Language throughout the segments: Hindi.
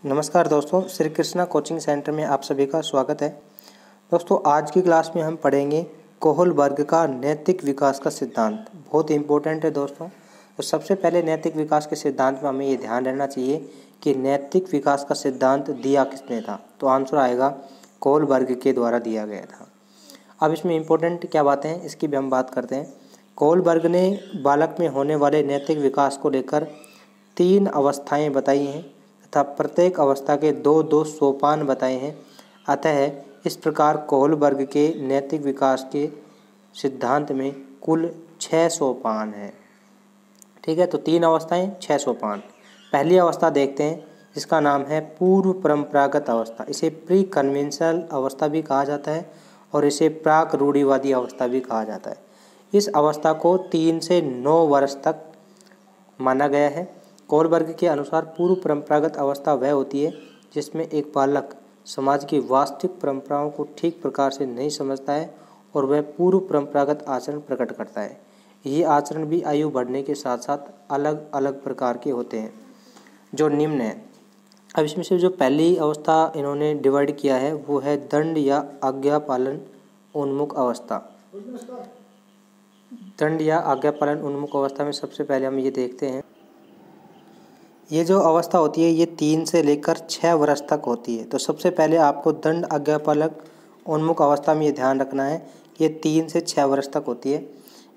नमस्कार दोस्तों, श्री कृष्णा कोचिंग सेंटर में आप सभी का स्वागत है। दोस्तों, आज की क्लास में हम पढ़ेंगे कोहलबर्ग का नैतिक विकास का सिद्धांत। बहुत इंपॉर्टेंट है दोस्तों। तो सबसे पहले नैतिक विकास के सिद्धांत में हमें ये ध्यान रहना चाहिए कि नैतिक विकास का सिद्धांत दिया किसने था। तो आंसर आएगा कोहलबर्ग के द्वारा दिया गया था। अब इसमें इम्पोर्टेंट क्या बातें हैं इसकी भी हम बात करते हैं। कोहलबर्ग ने बालक में होने वाले नैतिक विकास को लेकर 3 अवस्थाएं बताई हैं तथा प्रत्येक अवस्था के 2-2 सोपान बताए हैं। अतः इस प्रकार कोहलबर्ग के नैतिक विकास के सिद्धांत में कुल 6 सोपान हैं। ठीक है, तो 3 अवस्थाएं 6 सोपान। पहली अवस्था देखते हैं जिसका नाम है पूर्व परंपरागत अवस्था। इसे प्री कन्वेंशनल अवस्था भी कहा जाता है और इसे प्राक रूढ़िवादी अवस्था भी कहा जाता है। इस अवस्था को 3 से 9 वर्ष तक माना गया है। कोहलबर्ग के अनुसार पूर्व परंपरागत अवस्था वह होती है जिसमें एक बालक समाज की वास्तविक परंपराओं को ठीक प्रकार से नहीं समझता है और वह पूर्व परंपरागत आचरण प्रकट करता है। ये आचरण भी आयु बढ़ने के साथ साथ अलग अलग प्रकार के होते हैं जो निम्न है। अब इसमें से जो पहली अवस्था इन्होंने डिवाइड किया है वो है दंड या आज्ञा पालन उन्मुख अवस्था। दंड या आज्ञा पालन उन्मुख अवस्था में सबसे पहले हम ये देखते हैं, ये जो अवस्था होती है ये 3 से लेकर 6 वर्ष तक होती है। तो सबसे पहले आपको दंड आज्ञापालक उन्मुख अवस्था में ये ध्यान रखना है कि ये 3 से 6 वर्ष तक होती है।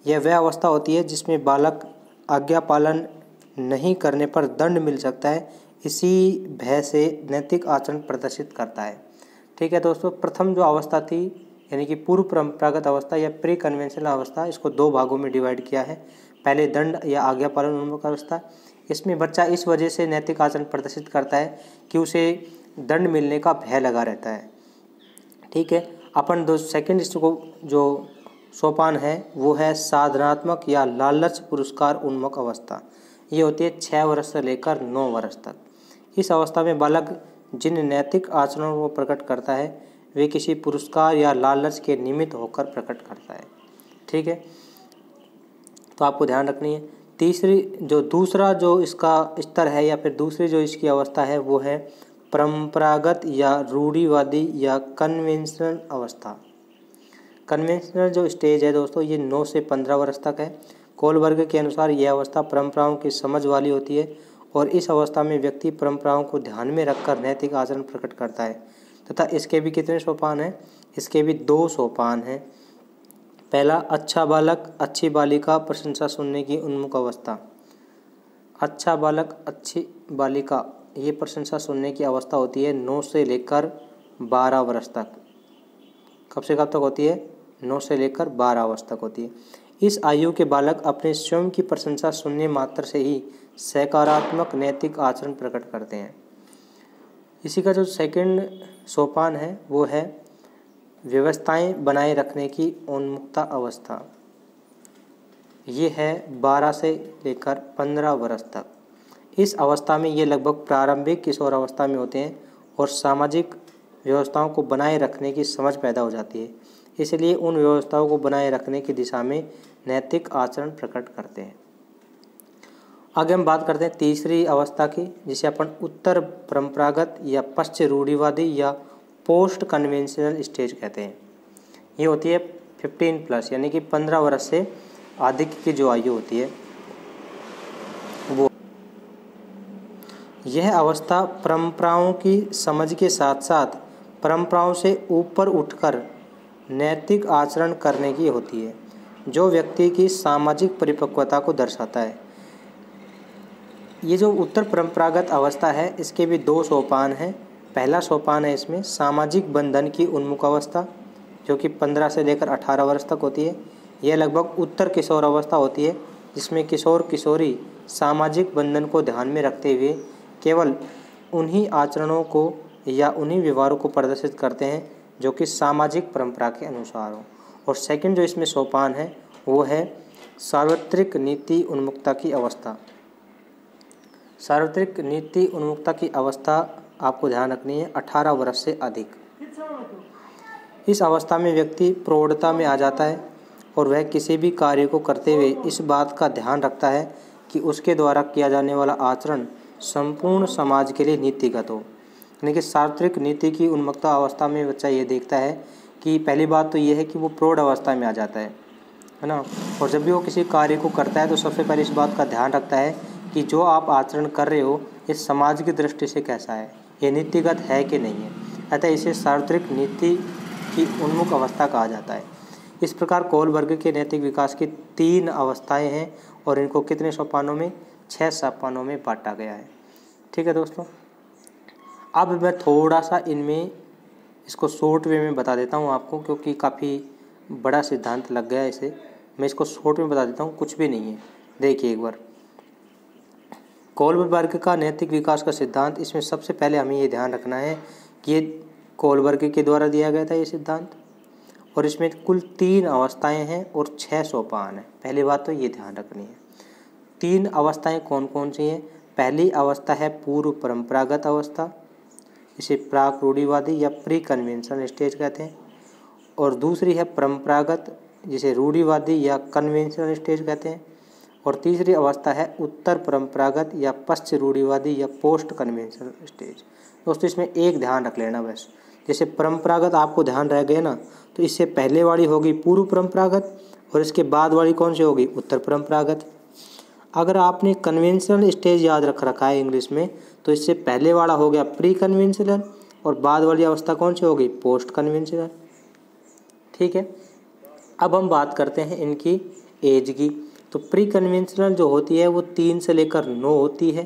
यह वह अवस्था होती है जिसमें बालक आज्ञा पालन नहीं करने पर दंड मिल सकता है, इसी भय से नैतिक आचरण प्रदर्शित करता है। ठीक है दोस्तों, प्रथम जो अवस्था थी यानी कि पूर्व परंपरागत अवस्था या प्री कन्वेंशनल अवस्था, इसको 2 भागों में डिवाइड किया है। पहले दंड या आज्ञा पालन उन्मुख अवस्था, इसमें बच्चा इस वजह से नैतिक आचरण प्रदर्शित करता है कि उसे दंड मिलने का भय लगा रहता है। ठीक है, अपन सेकंड इसको जो सोपान है वो है साधनात्मक या लालच पुरस्कार उन्मुख अवस्था। ये होती है 6 वर्ष से लेकर 9 वर्ष तक। इस अवस्था में बालक जिन नैतिक आचरणों को प्रकट करता है वे किसी पुरस्कार या लालच के निमित्त होकर प्रकट करता है। ठीक है, तो आपको ध्यान रखनी है। दूसरा जो इसका स्तर है या फिर दूसरी जो इसकी अवस्था है वो है परंपरागत या रूढ़िवादी या कन्वेंशनल अवस्था। कन्वेंशनल जो स्टेज है दोस्तों ये 9 से 15 वर्ष तक है। कोहलबर्ग के अनुसार यह अवस्था परंपराओं की समझ वाली होती है और इस अवस्था में व्यक्ति परंपराओं को ध्यान में रखकर नैतिक आचरण प्रकट करता है तथा इसके भी कितने सोपान हैं? इसके भी 2 सोपान हैं। पहला, अच्छा बालक अच्छी बालिका प्रशंसा सुनने की उन्मुख अवस्था। अच्छा बालक अच्छी बालिका ये प्रशंसा सुनने की अवस्था होती है 9 से लेकर 12 वर्ष तक। कब से कब तक होती है? 9 से लेकर 12 वर्ष तक होती है। इस आयु के बालक अपने स्वयं की प्रशंसा सुनने मात्र से ही सकारात्मक नैतिक आचरण प्रकट करते हैं। इसी का जो सेकंड सोपान है वो है व्यवस्थाएं बनाए रखने की उन्मुक्ता अवस्था। ये है 12 से लेकर 15 वर्ष तक। इस अवस्था में ये लगभग प्रारंभिक किशोर अवस्था में होते हैं और सामाजिक व्यवस्थाओं को बनाए रखने की समझ पैदा हो जाती है, इसलिए उन व्यवस्थाओं को बनाए रखने की दिशा में नैतिक आचरण प्रकट करते हैं। आगे हम बात करते हैं तीसरी अवस्था की, जिसे अपन उत्तर परंपरागत या पश्चिम रूढ़िवादी या पोस्ट कन्वेंशनल स्टेज कहते हैं। ये होती है 15+ यानी कि 15 वर्ष से अधिक की जो आयु होती है वो। यह अवस्था परंपराओं की समझ के साथ साथ परंपराओं से ऊपर उठकर नैतिक आचरण करने की होती है, जो व्यक्ति की सामाजिक परिपक्वता को दर्शाता है। ये जो उत्तर परंपरागत अवस्था है इसके भी 2 सोपान हैं। पहला सोपान है इसमें सामाजिक बंधन की उन्मुख अवस्था, जो कि 15 से लेकर 18 वर्ष तक होती है। यह लगभग उत्तर किशोर अवस्था होती है जिसमें किशोर किशोरी सामाजिक बंधन को ध्यान में रखते हुए केवल उन्हीं आचरणों को या उन्हीं व्यवहारों को प्रदर्शित करते हैं जो कि सामाजिक परंपरा के अनुसार हो। और सेकंड जो इसमें सोपान है वो है सार्वत्रिक नीति उन्मुक्ता की अवस्था। सार्वत्रिक नीति उन्मुक्ता की अवस्था आपको ध्यान रखनी है 18 वर्ष से अधिक। इस अवस्था में व्यक्ति प्रौढ़ता में आ जाता है और वह किसी भी कार्य को करते हुए इस बात का ध्यान रखता है कि उसके द्वारा किया जाने वाला आचरण संपूर्ण समाज के लिए नीतिगत हो। यानी कि सार्वत्रिक नीति की उन्मुक्ता अवस्था में बच्चा ये देखता है कि पहली बात तो ये है कि वो प्रौढ़ अवस्था में आ जाता है ना। और जब भी वो किसी कार्य को करता है तो सबसे पहले इस बात का ध्यान रखता है कि जो आप आचरण कर रहे हो इस समाज की दृष्टि से कैसा है, ये नीतिगत है कि नहीं है। अतः इसे सार्वत्रिक नीति की उन्मुख अवस्था कहा जाता है। इस प्रकार कोहलबर्ग के नैतिक विकास की 3 अवस्थाएं हैं और इनको कितने सोपानों में, 6 सोपानों में बांटा गया है। ठीक है दोस्तों, अब मैं थोड़ा सा इनमें इसको शॉर्ट वे में बता देता हूँ आपको, क्योंकि काफ़ी बड़ा सिद्धांत लग गया इसे। मैं इसको शॉर्ट में बता देता हूँ, कुछ भी नहीं है। देखिए एक बार, कोहलबर्ग का नैतिक विकास का सिद्धांत, इसमें सबसे पहले हमें ये ध्यान रखना है कि ये कोहलबर्ग के द्वारा दिया गया था ये सिद्धांत, और इसमें कुल 3 अवस्थाएं हैं और 6 सोपान हैं। पहली बात तो ये ध्यान रखनी है। 3 अवस्थाएं कौन कौन सी हैं? पहली अवस्था है पूर्व परंपरागत अवस्था, इसे प्राक रूढ़िवादी या प्री कन्वेंशनल स्टेज कहते हैं। और दूसरी है परंपरागत, जिसे रूढ़िवादी या कन्वेंशनल स्टेज कहते हैं। और तीसरी अवस्था है उत्तर परंपरागत या पश्चिम रूढ़िवादी या पोस्ट कन्वेंशनल स्टेज। दोस्तों इसमें एक ध्यान रख लेना बस, जैसे परंपरागत आपको ध्यान रह गया ना, तो इससे पहले वाली होगी पूर्व परंपरागत और इसके बाद वाली कौन सी होगी? उत्तर परंपरागत। अगर आपने कन्वेंशनल स्टेज याद रख रखा है इंग्लिश में, तो इससे पहले वाला हो गया प्री कन्वेंशनल और बाद वाली अवस्था कौन सी होगी? Post conventional. ठीक है, अब हम बात करते हैं इनकी एज की। तो प्री कन्वेंशनल जो होती है वो 3 से लेकर 9 होती है,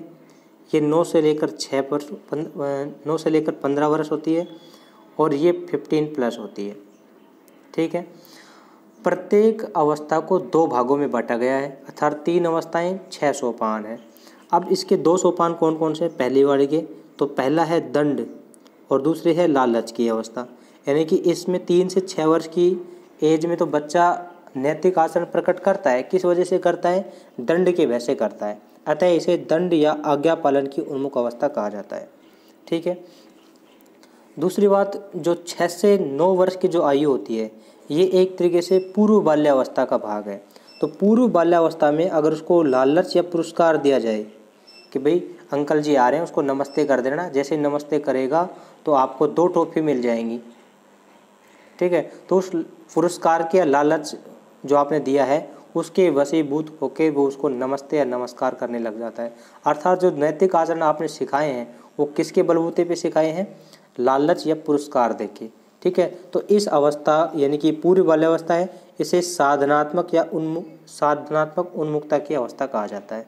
ये 9 से लेकर 15 वर्ष होती है, और ये 15+ होती है। ठीक है, प्रत्येक अवस्था को 2 भागों में बांटा गया है, अर्थात 3 अवस्थाएं 6 सोपान हैं। अब इसके 2 सोपान कौन कौन से? पहली वाले के तो पहला है दंड और दूसरी है लालच की अवस्था। यानी कि इसमें 3 से 6 वर्ष की एज में तो बच्चा नैतिक आचरण प्रकट करता है। किस वजह से करता है? दंड के भय से करता है। अतः इसे दंड या आज्ञा पालन की उन्मुख अवस्था कहा जाता है। ठीक है, दूसरी बात, जो 6 से 9 वर्ष की जो आयु होती है ये एक तरीके से पूर्व बाल्यावस्था का भाग है। तो पूर्व बाल्यावस्था में अगर उसको लालच या पुरस्कार दिया जाए कि भाई अंकल जी आ रहे हैं, उसको नमस्ते कर देना, जैसे नमस्ते करेगा तो आपको 2 टॉफी मिल जाएंगी। ठीक है, तो उस पुरस्कार के लालच जो आपने दिया है उसके वशीभूत होकर वो उसको नमस्ते या नमस्कार करने लग जाता है। अर्थात जो नैतिक आचरण आपने सिखाए हैं वो किसके बलबूते पे सिखाए हैं? लालच या पुरस्कार देके। ठीक है, तो इस अवस्था यानी कि पूर्व बाल्यावस्था है, इसे साधनात्मक या साधनात्मक उन्मुक्ता की अवस्था कहा जाता है।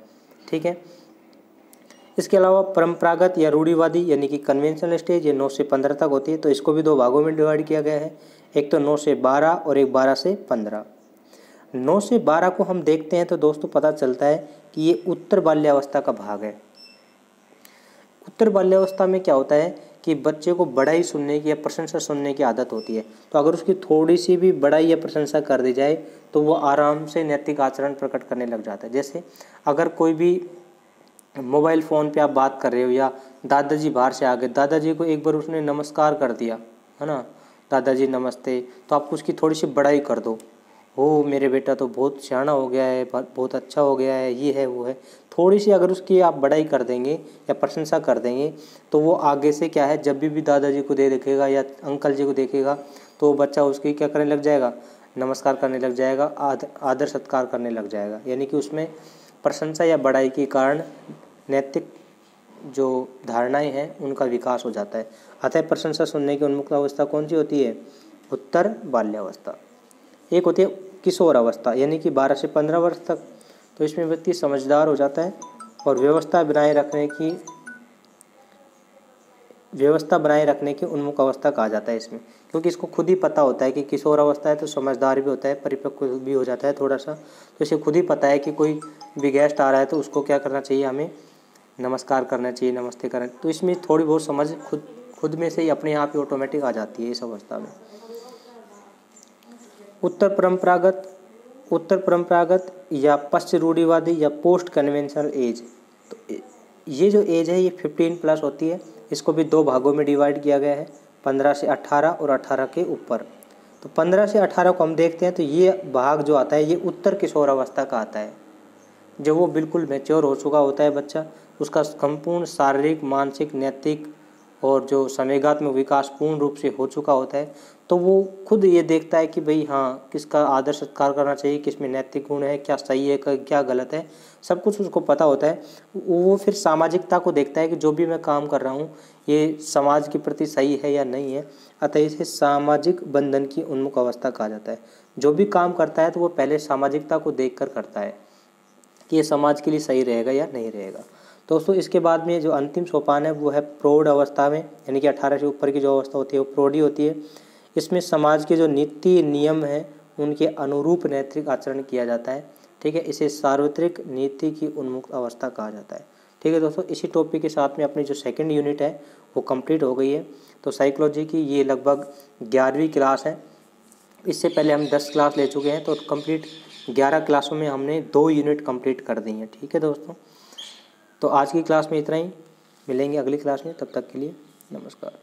ठीक है, इसके अलावा परंपरागत या रूढ़िवादी यानी कि कन्वेंशनल स्टेज ये 9 से 15 तक होती है। तो इसको भी 2 भागों में डिवाइड किया गया है, एक तो 9 से 12 और एक 12 से 15। 9 से 12 को हम देखते हैं तो दोस्तों पता चलता है कि ये उत्तर बाल्यावस्था का भाग है। उत्तर बाल्यावस्था में क्या होता है कि बच्चे को बड़ाई सुनने की या प्रशंसा सुनने की आदत होती है। तो अगर उसकी थोड़ी सी भी बड़ाई या प्रशंसा कर दी जाए तो वो आराम से नैतिक आचरण प्रकट करने लग जाता है। जैसे अगर कोई भी मोबाइल फ़ोन पे आप बात कर रहे हो या दादाजी बाहर से आ गए, दादाजी को एक बार उसने नमस्कार कर दिया है ना, दादाजी नमस्ते, तो आप उसकी थोड़ी सी बड़ाई कर दो, हो मेरे बेटा तो बहुत सियाना हो गया है, बहुत अच्छा हो गया है, ये है वो है, थोड़ी सी अगर उसकी आप बड़ाई कर देंगे या प्रशंसा कर देंगे तो वो आगे से क्या है, जब भी दादाजी को देखेगा या अंकल जी को देखेगा तो बच्चा उसकी क्या करने लग जाएगा? नमस्कार करने लग जाएगा, आदर सत्कार करने लग जाएगा। यानी कि उसमें प्रशंसा या बड़ाई के कारण नैतिक जो धारणाएं हैं उनका विकास हो जाता है। अतः प्रशंसा सुनने की उन्मुख अवस्था कौन सी होती है? उत्तर बाल्यावस्था। एक होती है किशोर अवस्था यानी कि 12 से 15 वर्ष तक। तो इसमें व्यक्ति समझदार हो जाता है और व्यवस्था बनाए रखने की उन्मुख अवस्था कहा जाता है इसमें, क्योंकि इसको खुद ही पता होता है कि किशोर अवस्था है तो समझदार भी होता है, परिपक्व भी हो जाता है थोड़ा सा। तो इसे खुद ही पता है कि कोई भी गेस्ट आ रहा है तो उसको क्या करना चाहिए, हमें नमस्कार करना चाहिए, नमस्ते करना। तो इसमें थोड़ी बहुत समझ खुद में से ही अपने आप ही ऑटोमेटिक आ जाती है इस अवस्था में। उत्तर परंपरागत या पश्चिम रूढ़िवादी या पोस्ट कन्वेंशनल एज, तो ये जो एज है ये 15+ होती है। इसको भी 2 भागों में डिवाइड किया गया है, 15 से 18 और 18 के ऊपर। तो 15 से 18 को हम देखते हैं तो ये भाग जो आता है ये उत्तर किशोर अवस्था का आता है। जब वो बिल्कुल मैच्योर हो चुका होता है बच्चा, उसका संपूर्ण शारीरिक, मानसिक, नैतिक और जो संवेगात्मक विकास पूर्ण रूप से हो चुका होता है, तो वो खुद ये देखता है कि भाई हाँ, किसका आदर सत्कार करना चाहिए, किस में नैतिक गुण है, क्या सही है, क्या गलत है, सब कुछ उसको पता होता है। वो फिर सामाजिकता को देखता है कि जो भी मैं काम कर रहा हूँ ये समाज के प्रति सही है या नहीं है। अतः इसे सामाजिक बंधन की उन्मुख अवस्था कहा जाता है। जो भी काम करता है तो वो पहले सामाजिकता को देख कर करता है कि ये समाज के लिए सही रहेगा या नहीं रहेगा। दोस्तों इसके बाद में जो अंतिम सोपान है वो है प्रौढ़ अवस्था में, यानी कि 18 से ऊपर की जो अवस्था होती है वो प्रौढ़ी होती है। इसमें समाज के जो नीति नियम हैं उनके अनुरूप नैतिक आचरण किया जाता है। ठीक है, इसे सार्वत्रिक नीति की उन्मुख अवस्था कहा जाता है। ठीक है दोस्तों, इसी टॉपिक के साथ में अपनी जो सेकंड यूनिट है वो कंप्लीट हो गई है। तो साइकोलॉजी की ये लगभग 11वीं क्लास है। इससे पहले हम 10 क्लास ले चुके हैं, तो कंप्लीट 11 क्लासों में हमने 2 यूनिट कंप्लीट कर दी हैं। ठीक है दोस्तों, तो आज की क्लास में इतना ही, मिलेंगे अगली क्लास में, तब तक के लिए नमस्कार।